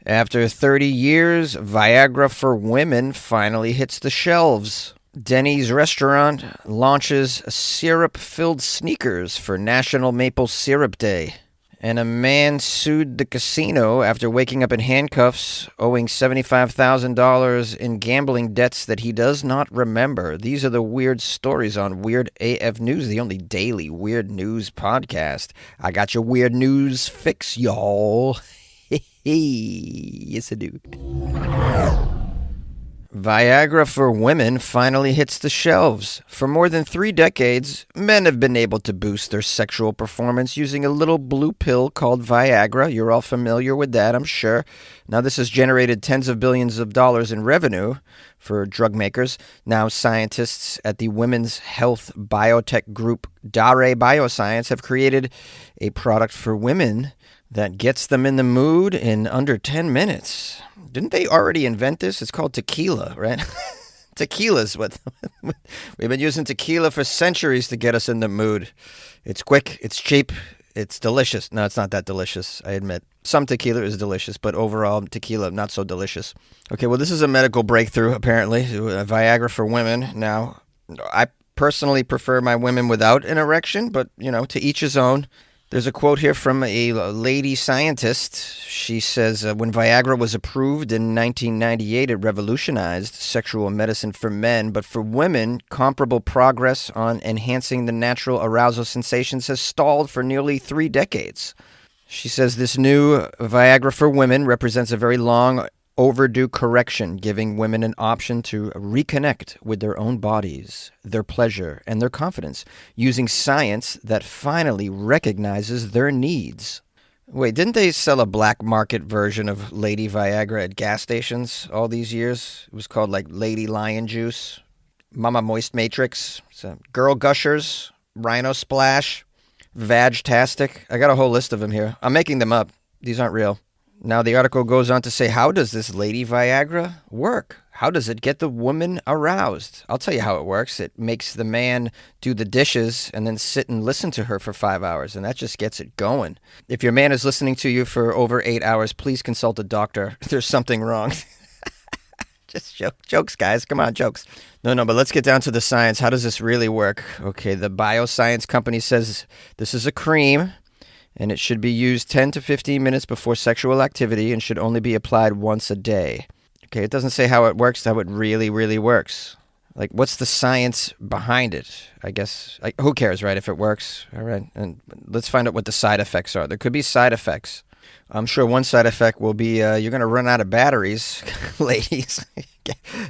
After 30 years, Viagra for women finally hits the shelves. Denny's restaurant launches syrup-filled sneakers for National Maple Syrup Day. And a man sued the casino after waking up in handcuffs, owing $75,000 in gambling debts that he does not remember. These are the weird stories on Weird AF News, the only daily weird news podcast. I got your weird news fix, y'all. Yes, I do. Viagra for women finally hits the shelves. For more than 3 decades, men have been able to boost their sexual performance using a little blue pill called Viagra. You're all familiar with that, I'm sure. Now, this has generated tens of billions of dollars in revenue for drug makers. Now, scientists at the women's health biotech group Dare Bioscience have created a product for women that gets them in the mood in under 10 minutes. Didn't they already invent this? It's called tequila, right? Tequila's what we've been using tequila for centuries to get us in the mood. It's quick, it's cheap, it's delicious. No, it's not that delicious, I admit. Some tequila is delicious, but overall tequila not so delicious. Okay, well, this is a medical breakthrough, apparently. Viagra for women. Now, I personally prefer my women without an erection, but, to each his own. There's a quote here from a lady scientist. She says, when Viagra was approved in 1998, it revolutionized sexual medicine for men. But for women, comparable progress on enhancing the natural arousal sensations has stalled for nearly 3 decades. She says this new Viagra for women represents a very long overdue correction, giving women an option to reconnect with their own bodies, their pleasure, and their confidence, using science that finally recognizes their needs. Wait, didn't they sell a black market version of Lady Viagra at gas stations all these years? It was called like Lady Lion Juice, Mama Moist Matrix, Girl Gushers, Rhino Splash, Vag-tastic. I got a whole list of them here. I'm making them up. These aren't real. Now, the article goes on to say, how does this Lady Viagra work? How does it get the woman aroused? I'll tell you how it works. It makes the man do the dishes and then sit and listen to her for 5 hours, and that just gets it going. If your man is listening to you for over 8 hours, please consult a doctor. There's something wrong. Just jokes, guys. Come on, jokes. No, but let's get down to the science. How does this really work? Okay, the bioscience company says this is a cream, and it should be used 10 to 15 minutes before sexual activity and should only be applied once a day. Okay, it doesn't say how it works, how it really, really works. Like, what's the science behind it? I guess, who cares, right, if it works? All right, and let's find out what the side effects are. There could be side effects. I'm sure one side effect will be you're going to run out of batteries, ladies.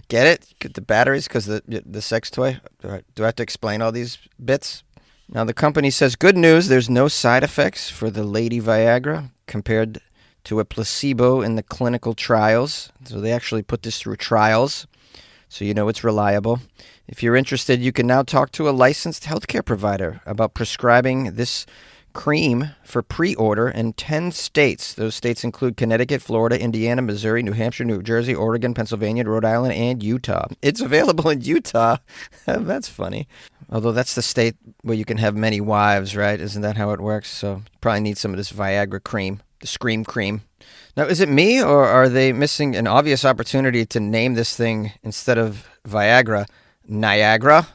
Get it? Get the batteries because the sex toy? Do I have to explain all these bits? Now, the company says, good news, there's no side effects for the Lady Viagra compared to a placebo in the clinical trials. So they actually put this through trials, so it's reliable. If you're interested, you can now talk to a licensed healthcare provider about prescribing this cream for pre-order in 10 states. Those states include Connecticut, Florida, Indiana, Missouri, New Hampshire, New Jersey, Oregon, Pennsylvania, Rhode Island, and Utah. It's available in Utah. That's funny. Although that's the state where you can have many wives, right? Isn't that how it works? So you probably need some of this Viagra cream, the Scream cream. Now, is it me, or are they missing an obvious opportunity to name this thing, instead of Viagra, Niagara?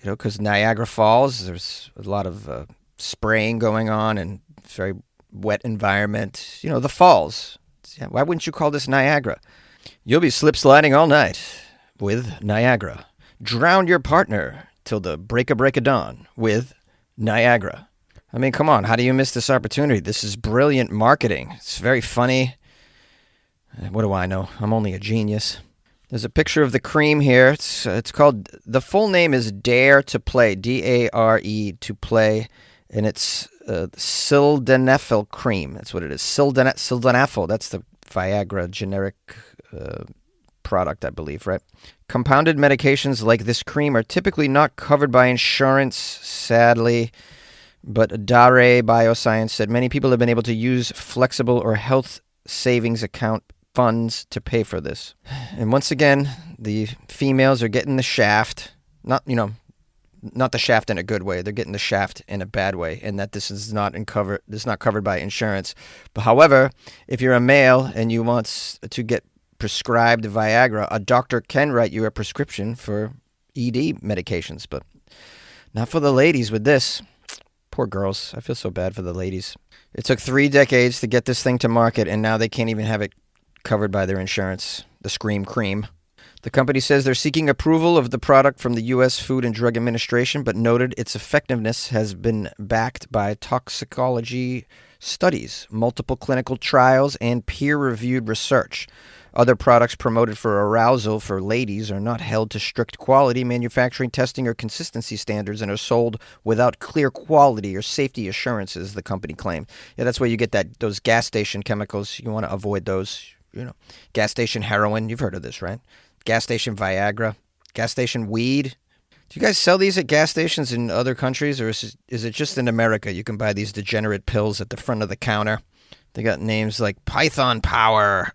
Because Niagara Falls, there's a lot of spraying going on and it's a very wet environment. The falls. Yeah, why wouldn't you call this Niagara? You'll be slip sliding all night with Niagara. Drown your partner till the break of dawn with Niagara. I mean, come on, how do you miss this opportunity? This is brilliant marketing. It's very funny. What do I know? I'm only a genius. There's a picture of the cream here. It's called, the full name is Dare to Play, D-A-R-E, to play, and it's sildenafil cream. That's what it is. Sildenafil, that's the Viagra generic product, I believe, right? Compounded medications like this cream are typically not covered by insurance, sadly, but Dare Bioscience said many people have been able to use flexible or health savings account funds to pay for this. And once again, the females are getting the shaft. Not not the shaft in a good way. They're getting the shaft in a bad way, and that this is not covered by insurance. But however, if you're a male and you want to get prescribed Viagra, a doctor can write you a prescription for ED medications, but not for the ladies with this. Poor girls. I feel so bad for the ladies. It took 3 decades to get this thing to market, and now they can't even have it covered by their insurance. The Scream Cream. The company says they're seeking approval of the product from the U.S. Food and Drug Administration, but noted its effectiveness has been backed by toxicology studies, multiple clinical trials, and peer-reviewed research. Other products promoted for arousal for ladies are not held to strict quality, manufacturing, testing, or consistency standards and are sold without clear quality or safety assurances, the company claimed. Yeah, that's where you get those gas station chemicals. You want to avoid those, gas station heroin. You've heard of this, right? Gas station Viagra, gas station weed. Do you guys sell these at gas stations in other countries, or is it just in America you can buy these degenerate pills at the front of the counter? They got names like Python Power.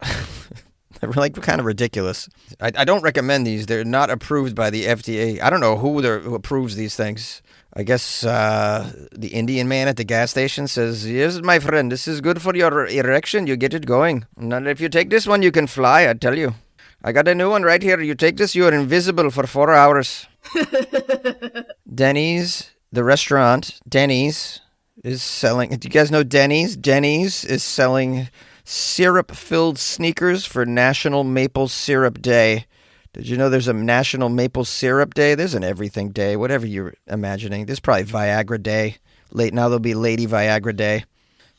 They're like kind of ridiculous. I don't recommend these. They're not approved by the FDA. I don't know who approves these things. I guess the Indian man at the gas station says, "Yes, my friend, this is good for your erection. You get it going. And if you take this one, you can fly, I tell you. I got a new one right here. You take this, you are invisible for 4 hours." Denny's, the restaurant, Denny's, is selling... Do you guys know Denny's? Denny's is selling syrup-filled sneakers for National Maple Syrup Day. Did you know there's a National Maple Syrup Day? There's an everything day, whatever you're imagining. There's probably Viagra Day. Now there'll be Lady Viagra Day.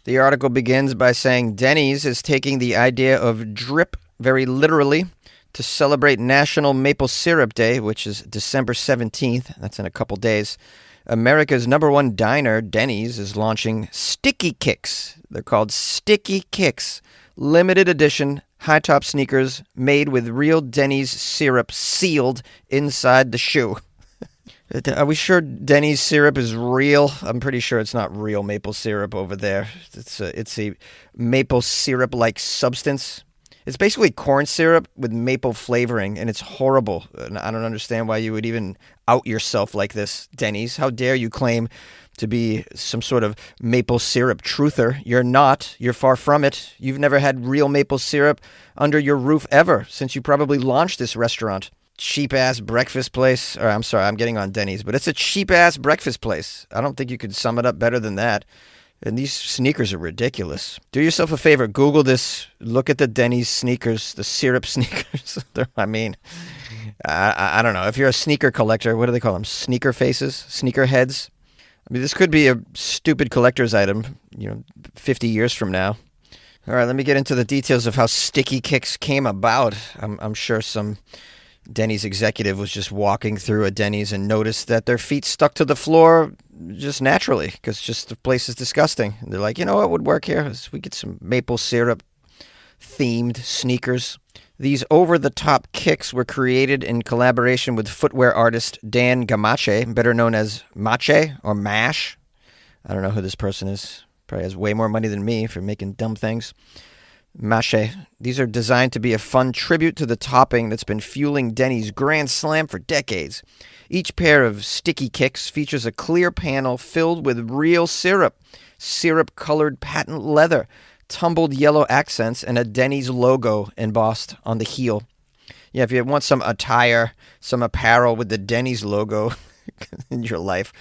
The article begins by saying Denny's is taking the idea of drip very literally to celebrate National Maple Syrup Day, which is December 17th. That's in a couple days. America's #1 diner, Denny's, is launching Sticky Kicks. They're called Sticky Kicks. Limited edition high-top sneakers made with real Denny's syrup sealed inside the shoe. Are we sure Denny's syrup is real? I'm pretty sure it's not real maple syrup over there. It's a maple syrup-like substance. It's basically corn syrup with maple flavoring, and it's horrible. And I don't understand why you would even out yourself like this, Denny's. How dare you claim to be some sort of maple syrup truther? You're not. You're far from it. You've never had real maple syrup under your roof ever since you probably launched this restaurant. Cheap-ass breakfast place. Or I'm sorry, I'm getting on Denny's, but it's a cheap-ass breakfast place. I don't think you could sum it up better than that. And these sneakers are ridiculous. Do yourself a favor. Google this. Look at the Denny's sneakers, the syrup sneakers. I don't know. If you're a sneaker collector, what do they call them? Sneaker faces? Sneaker heads? I mean, this could be a stupid collector's item, 50 years from now. All right, let me get into the details of how Sticky Kicks came about. I'm sure some Denny's executive was just walking through a Denny's and noticed that their feet stuck to the floor just naturally because just the place is disgusting. And they're like, you know what would work here? We get some maple syrup themed sneakers. These over-the-top kicks were created in collaboration with footwear artist Dan Gamache, better known as Mache or Mash. I don't know who this person is. Probably has way more money than me for making dumb things. Mache. These are designed to be a fun tribute to the topping that's been fueling Denny's Grand Slam for decades. Each pair of Sticky Kicks features a clear panel filled with real syrup, syrup-colored patent leather, tumbled yellow accents, and a Denny's logo embossed on the heel. Yeah, if you want some attire, some apparel with the Denny's logo in your life,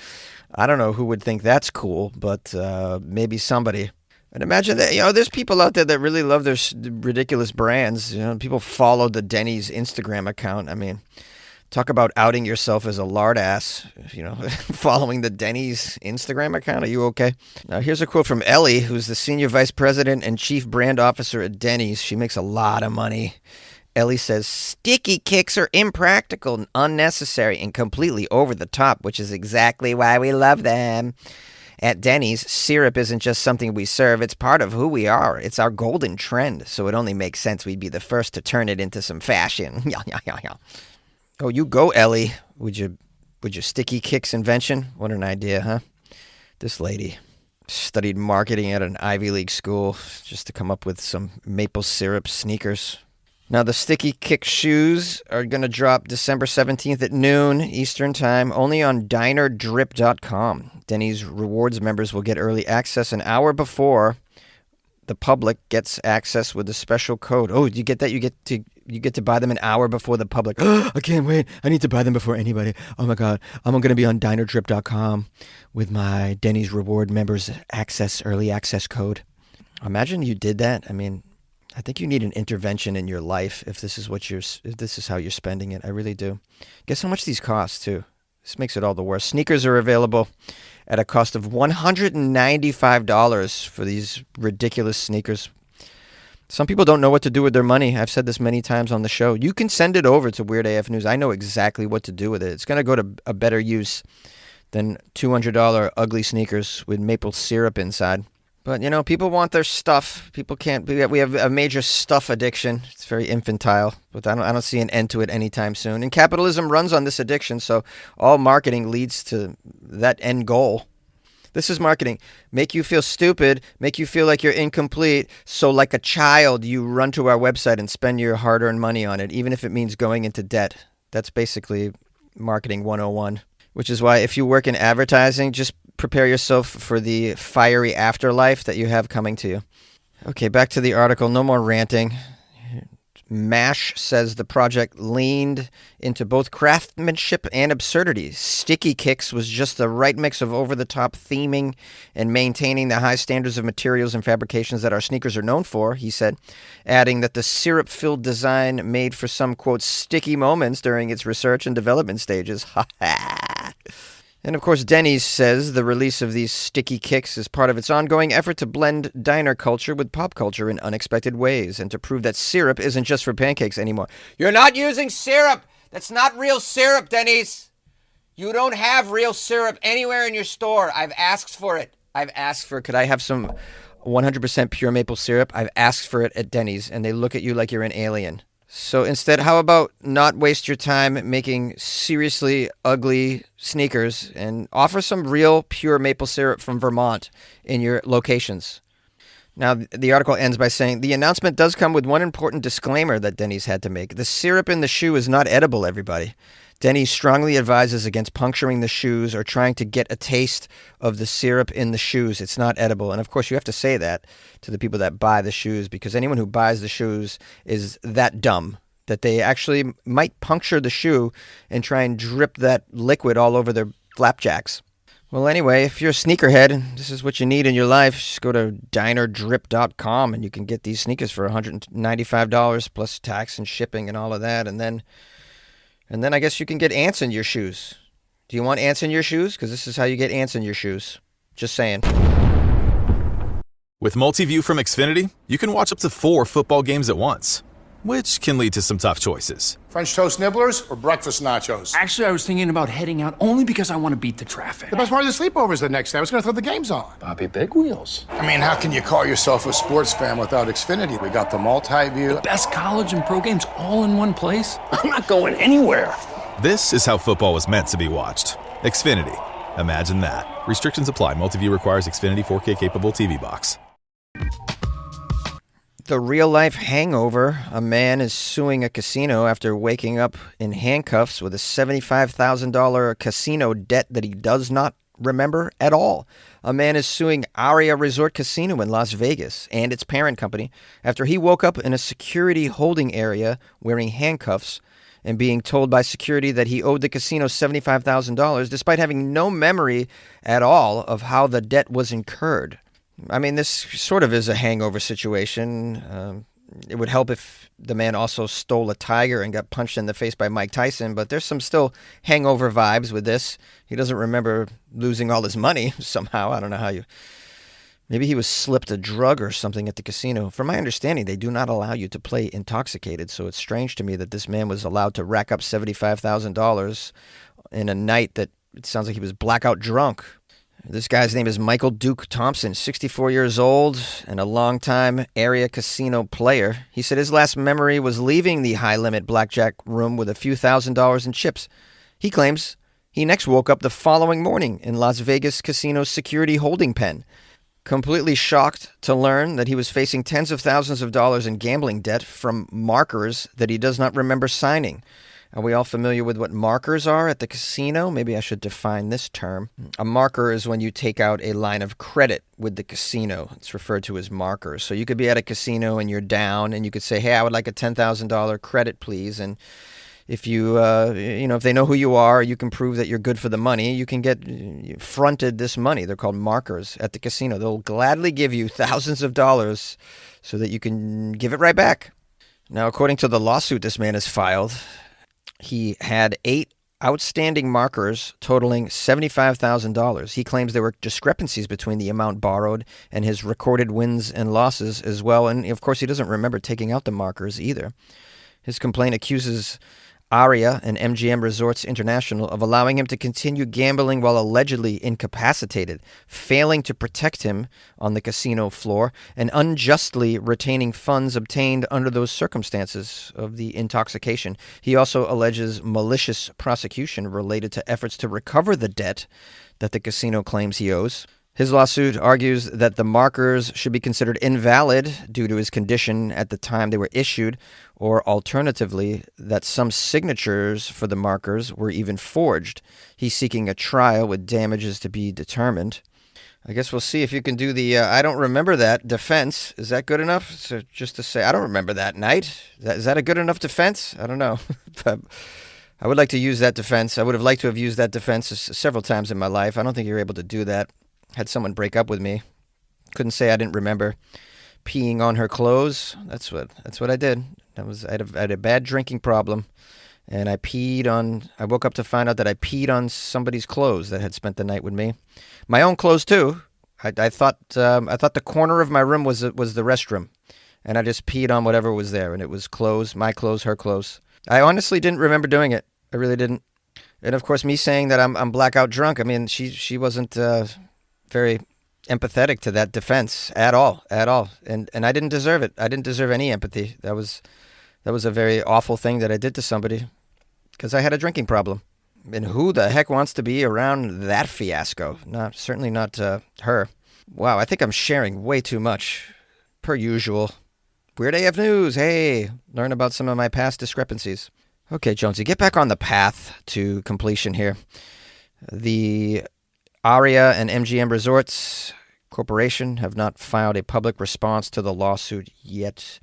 I don't know who would think that's cool, but maybe somebody. And imagine that, there's people out there that really love their ridiculous brands. People follow the Denny's Instagram account. I mean, talk about outing yourself as a lard ass, following the Denny's Instagram account. Are you okay? Now, here's a quote from Ellie, who's the senior vice president and chief brand officer at Denny's. She makes a lot of money. Ellie says, Sticky Kicks are impractical, unnecessary, and completely over the top, which is exactly why we love them. At Denny's, syrup isn't just something we serve, it's part of who we are. It's our golden trend, so it only makes sense we'd be the first to turn it into some fashion. Oh, you go, Ellie. Would you Sticky Kicks invention? What an idea, huh? This lady studied marketing at an Ivy League school just to come up with some maple syrup sneakers. Now, the Sticky Kick shoes are going to drop December 17th at noon Eastern Time, only on dinerdrip.com. Denny's Rewards members will get early access an hour before the public gets access with a special code. Oh, you get that? You get to buy them an hour before the public. I can't wait. I need to buy them before anybody. Oh my God. I'm going to be on dinerdrip.com with my Denny's Reward members early access code. Imagine you did that. I mean, I think you need an intervention in your life if this is how you're spending it. I really do. Guess how much these cost too. This makes it all the worse. Sneakers are available at a cost of $195 for these ridiculous sneakers. Some people don't know what to do with their money. I've said this many times on the show. You can send it over to Weird AF News. I know exactly what to do with it. It's going to go to a better use than $200 ugly sneakers with maple syrup inside. But, people want their stuff. People can't. We have a major stuff addiction. It's very infantile, but I don't see an end to it anytime soon. And capitalism runs on this addiction, so all marketing leads to that end goal. This is marketing. Make you feel stupid, make you feel like you're incomplete, so like a child, you run to our website and spend your hard-earned money on it, even if it means going into debt. That's basically marketing 101, which is why if you work in advertising, just prepare yourself for the fiery afterlife that you have coming to you. Okay, back to the article. No more ranting. MASH says the project leaned into both craftsmanship and absurdity. Sticky Kicks was just the right mix of over-the-top theming and maintaining the high standards of materials and fabrications that our sneakers are known for, he said, adding that the syrup-filled design made for some, quote, sticky moments during its research and development stages. Ha ha! And of course, Denny's says the release of these Sticky Kicks is part of its ongoing effort to blend diner culture with pop culture in unexpected ways and to prove that syrup isn't just for pancakes anymore. You're not using syrup! That's not real syrup, Denny's! You don't have real syrup anywhere in your store. I've asked for it. Could I have some 100% pure maple syrup? I've asked for it at Denny's, and they look at you like you're an alien. So instead, how about not waste your time making seriously ugly sneakers and offer some real pure maple syrup from Vermont in your locations? Now, the article ends by saying, the announcement does come with one important disclaimer that Denny's had to make. The syrup in the shoe is not edible, everybody. Denny strongly advises against puncturing the shoes or trying to get a taste of the syrup in the shoes. It's not edible. And of course, you have to say that to the people that buy the shoes, because anyone who buys the shoes is that dumb that they actually might puncture the shoe and try and drip that liquid all over their flapjacks. Well, anyway, if you're a sneakerhead and this is what you need in your life, just go to dinerdrip.com and you can get these sneakers for $195 plus tax and shipping and all of that. And then I guess you can get ants in your shoes. Do you want ants in your shoes? Because this is how you get ants in your shoes. Just saying. With Multi-View from Xfinity, you can watch up to 4 football games at once, which can lead to some tough choices. French toast nibblers or breakfast nachos? Actually, I was thinking about heading out only because I want to beat the traffic. The best part of the sleepover is the next day. I was going to throw the games on. Bobby Big Wheels. I mean, how can you call yourself a sports fan without Xfinity? We got the multi-view. The best college and pro games all in one place. I'm not going anywhere. This is how football was meant to be watched. Xfinity. Imagine that. Restrictions apply. Multi-View requires Xfinity 4K capable TV box. The real-life hangover. A man is suing a casino after waking up in handcuffs with a $75,000 casino debt that he does not remember at all. A man is suing Aria Resort Casino in Las Vegas and its parent company after he woke up in a security holding area wearing handcuffs and being told by security that he owed the casino $75,000 despite having no memory at all of how the debt was incurred. I mean, this sort of is a hangover situation. It would help if the man also stole a tiger and got punched in the face by Mike Tyson, but there's some still hangover vibes with this. He doesn't remember losing all his money somehow. I don't know how you... Maybe he was slipped a drug or something at the casino. From my understanding, they do not allow you to play intoxicated, so it's strange to me that this man was allowed to rack up $75,000 in a night that it sounds like he was blackout drunk. This guy's name is Michael Duke Thompson, 64 years old and a longtime area casino player. He said his last memory was leaving the high-limit blackjack room with a few $1,000s in chips. He claims he next woke up the following morning in Las Vegas casino's security holding pen. completely shocked to learn that he was facing tens of thousands of dollars in gambling debt from markers that he does not remember signing. Are we all familiar with what markers are at the casino? Maybe I should define this term. A marker is when you take out a line of credit with the casino. It's referred to as markers. So you could be at a casino and you're down, and you could say, hey, I would like a $10,000 credit, please. And if you, if they know who you are, you can prove that you're good for the money, you can get fronted this money. They're called markers at the casino. They'll gladly give you thousands of dollars so that you can give it right back. Now, according to the lawsuit this man has filed, he had 8 outstanding markers totaling $75,000. He claims there were discrepancies between the amount borrowed and his recorded wins and losses as well. And, of course, he doesn't remember taking out the markers either. His complaint accuses Aria and MGM Resorts International of allowing him to continue gambling while allegedly incapacitated, failing to protect him on the casino floor, and unjustly retaining funds obtained under those circumstances of the intoxication. He also alleges malicious prosecution related to efforts to recover the debt that the casino claims he owes. His lawsuit argues that the markers should be considered invalid due to his condition at the time they were issued, or alternatively, that some signatures for the markers were even forged. He's seeking a trial with damages to be determined. I guess we'll see if you can do the I don't remember that defense. Is that good enough? So just to say, I don't remember that night. Is that a good enough defense? I don't know. But I would like to use that defense. I would have liked to have used that defense several times in my life. I don't think you're able to do that. Had someone break up with me. Couldn't say I didn't remember peeing on her clothes. That's what I did. I had a bad drinking problem, and I woke up to find out that I peed on somebody's clothes that had spent the night with me. My own clothes too. I thought the corner of my room was the restroom, and I just peed on whatever was there, and it was clothes, my clothes, her clothes. I honestly didn't remember doing it. I really didn't. And of course, me saying that I'm blackout drunk. I mean, she wasn't very empathetic to that defense at all. And I didn't deserve it. I didn't deserve any empathy. That was a very awful thing that I did to somebody because I had a drinking problem. And who the heck wants to be around that fiasco? Certainly not her. Wow, I think I'm sharing way too much, per usual. Weird AF News. Hey, learn about some of my past discrepancies. Okay, Jonesy, get back on the path to completion here. The Aria and MGM Resorts Corporation have not filed a public response to the lawsuit yet.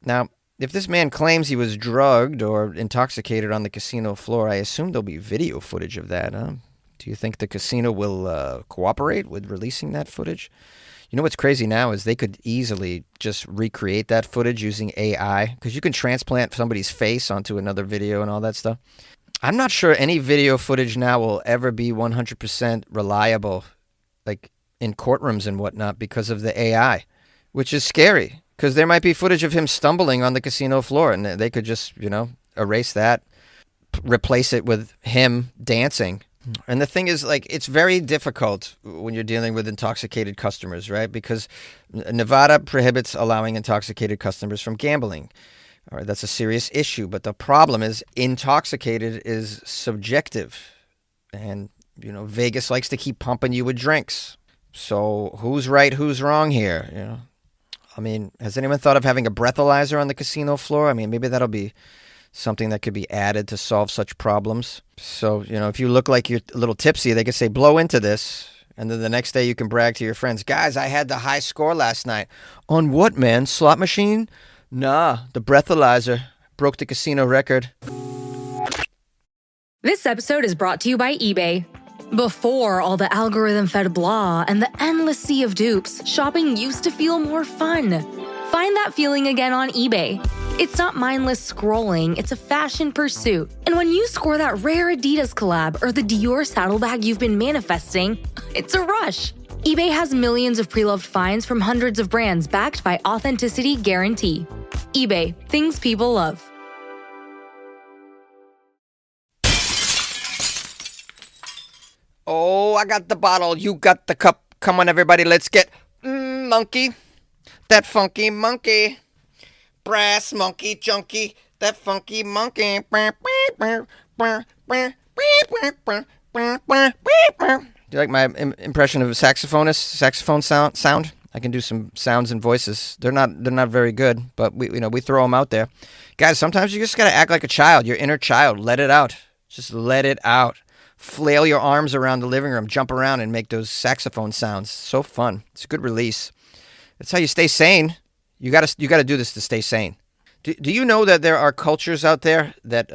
Now, if this man claims he was drugged or intoxicated on the casino floor, I assume there'll be video footage of that. Do you think the casino will cooperate with releasing that footage? You know what's crazy now is they could easily just recreate that footage using AI, because you can transplant somebody's face onto another video and all that stuff. I'm not sure any video footage now will ever be 100% reliable, like in courtrooms and whatnot, because of the AI, which is scary, because there might be footage of him stumbling on the casino floor, and they could just, erase that, replace it with him dancing. And the thing is, it's very difficult when you're dealing with intoxicated customers, right? Because Nevada prohibits allowing intoxicated customers from gambling. All right, that's a serious issue. But the problem is intoxicated is subjective. And, Vegas likes to keep pumping you with drinks. So who's right, who's wrong here? I mean, has anyone thought of having a breathalyzer on the casino floor? I mean, maybe that'll be something that could be added to solve such problems. So, if you look like you're a little tipsy, they could say, blow into this. And then the next day you can brag to your friends, guys, I had the high score last night. On what, man? Slot machine? Nah, the breathalyzer broke the casino record. This episode is brought to you by eBay. Before all the algorithm-fed blah and the endless sea of dupes, shopping used to feel more fun. Find that feeling again on eBay. It's not mindless scrolling, it's a fashion pursuit. And when you score that rare Adidas collab or the Dior saddlebag you've been manifesting, it's a rush. eBay has millions of pre-loved finds from hundreds of brands backed by authenticity guarantee. eBay, things people love. Oh, I got the bottle, you got the cup. Come on, everybody, let's get monkey. That funky monkey. Brass monkey junkie. That funky monkey. Do you like my impression of a saxophone sound? I can do some sounds and voices. They're not very good, but we throw them out there. Guys, sometimes you just got to act like a child, your inner child. Let it out. Just let it out. Flail your arms around the living room, jump around and make those saxophone sounds. So fun. It's a good release. That's how you stay sane. You got to do this to stay sane. Do you know that there are cultures out there that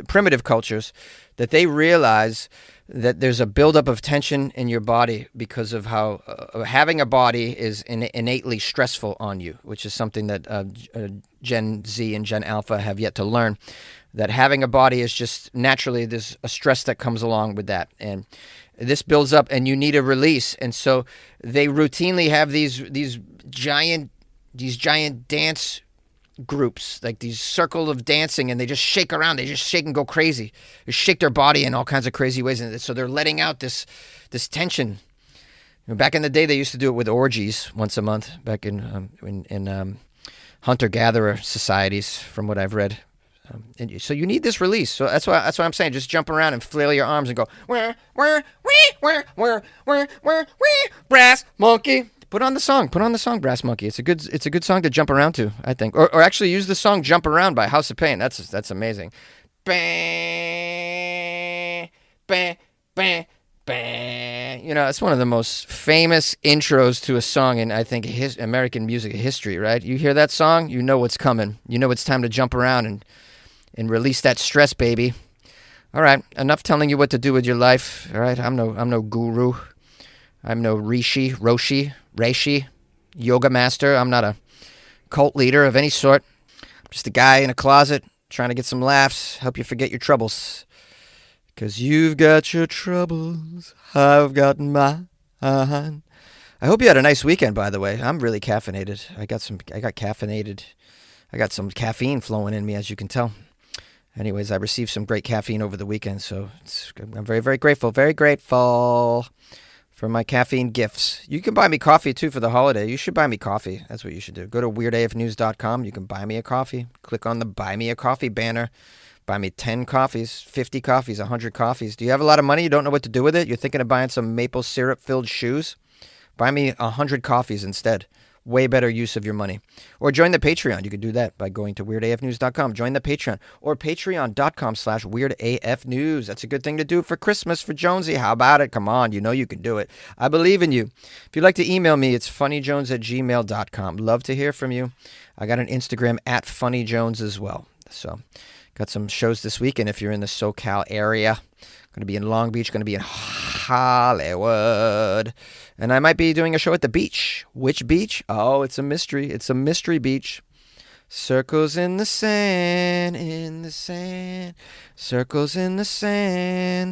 primitive cultures that they realize that there's a buildup of tension in your body because of how having a body is innately stressful on you, which is something that Gen Z and Gen Alpha have yet to learn. That having a body is just naturally there's a stress that comes along with that, and this builds up, and you need a release, and so they routinely have these giant dance groups, like these circle of dancing, and they just shake around. They just shake and go crazy. They shake their body in all kinds of crazy ways, and so they're letting out this tension. Back in the day, they used to do it with orgies once a month. Back in hunter-gatherer societies, from what I've read. And so you need this release. So that's why I'm saying, just jump around and flail your arms and go brass monkey. Put on the song, Brass Monkey. It's a good song to jump around to, I think. Or actually use the song Jump Around by House of Pain. That's amazing. Bang, bang, bang, bang. It's one of the most famous intros to a song in, I think, American music history, right? You hear that song, you know what's coming. You know it's time to jump around and release that stress, baby. All right, enough telling you what to do with your life. All right, I'm no guru. I'm no Reishi, yoga master. I'm not a cult leader of any sort. I'm just a guy in a closet trying to get some laughs, help you forget your troubles. Because you've got your troubles, I've got mine. I hope you had a nice weekend, by the way. I'm really caffeinated. I got caffeinated. I got some caffeine flowing in me, as you can tell. Anyways, I received some great caffeine over the weekend, so I'm very, very grateful. Very grateful for my caffeine gifts. You can buy me coffee, too, for the holiday. You should buy me coffee. That's what you should do. Go to weirdafnews.com. You can buy me a coffee. Click on the Buy Me a Coffee banner. Buy me 10 coffees, 50 coffees, 100 coffees. Do you have a lot of money? You don't know what to do with it? You're thinking of buying some maple syrup-filled shoes? Buy me 100 coffees instead. Way better use of your money. Or join the Patreon. You can do that by going to weirdafnews.com. Join the Patreon. Or patreon.com/weirdafnews. That's a good thing to do for Christmas for Jonesy. How about it? Come on. You know you can do it. I believe in you. If you'd like to email me, it's funnyjones@gmail.com. Love to hear from you. I got an Instagram @funnyjones as well. So got some shows this weekend if you're in the SoCal area. Going to be in Long Beach, going to be in Hollywood. And I might be doing a show at the beach. Which beach? Oh, it's a mystery. It's a mystery beach. Circles in the sand, circles in the sand.